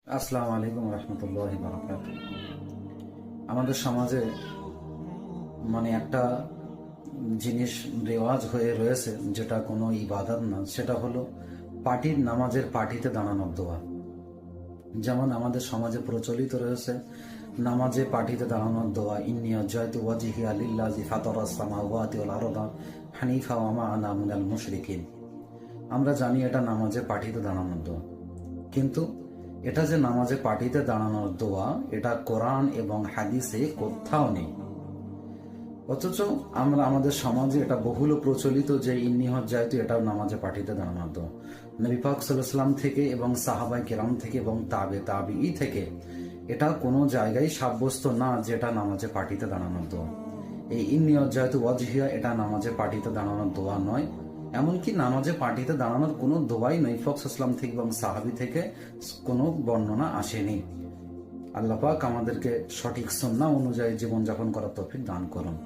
আসসালামু আলাইকুম রহমতুল্লাহি বারাকাতুহু। আমাদের সমাজে একটা জিনিস রেওয়াজ হয়ে রয়েছে, যেটা কোনো ইবাদত না, সেটা হলো পার্টির নামাজের পার্টিতে দাঁড়ানোর দোয়া। যেমন আমাদের সমাজে প্রচলিত রয়েছে নামাজে পার্টিতে দাঁড়ানোর দোয়া, ইন্নী ওয়াজ্জাহতু ওয়াজহিয়া লিল্লাযী ফাতারাস সামাওয়াতি ওয়াল আরদা হানিফা ওয়া মা আনা মিনাল মুশরিকিন। আমরা জানি এটা নামাজে পার্টিতে দাঁড়ানোর দোয়া, কিন্তু এটা যে নামাজে পার্টিতে দাঁড়ানোর দোয়া, এটা কোরআন এবং হাদিসে কোথাও নেই। অথচ আমরা আমাদের সমাজে এটা বহুল প্রচলিত যে ইন্নী ওয়াজ্জাহতু এটাও নামাজে পার্টিতে দাঁড়ানোর দোয়া। নবী পাক সাল্লাল্লাহু আলাইহি ওয়াসাল্লাম থেকে এবং সাহাবায়ে কেরাম থেকে এবং তাবেঈ থেকে এটা কোনো জায়গায় সাব্যস্ত না যে এটা নামাজে পার্টিতে দাঁড়ানোর দোয়া। এই ইন্নী ওয়াজ্জাহতু ওয়াজহিয়া এটা নামাজে পার্টিতে দাঁড়ানোর দোয়া নয়, এমনকি নামাজে পার্টিতে দাঁড়ানোর কোনো দোয়াই নবী পাক সাল্লাল্লাহু আলাইহি ওয়াসাল্লাম থেকে এবং সাহাবী থেকে কোনো বর্ণনা আসেনি। আল্লাহ পাক আমাদেরকে সঠিক সুন্নাহ অনুযায়ী জীবনযাপন করার তৌফিক দান করুন।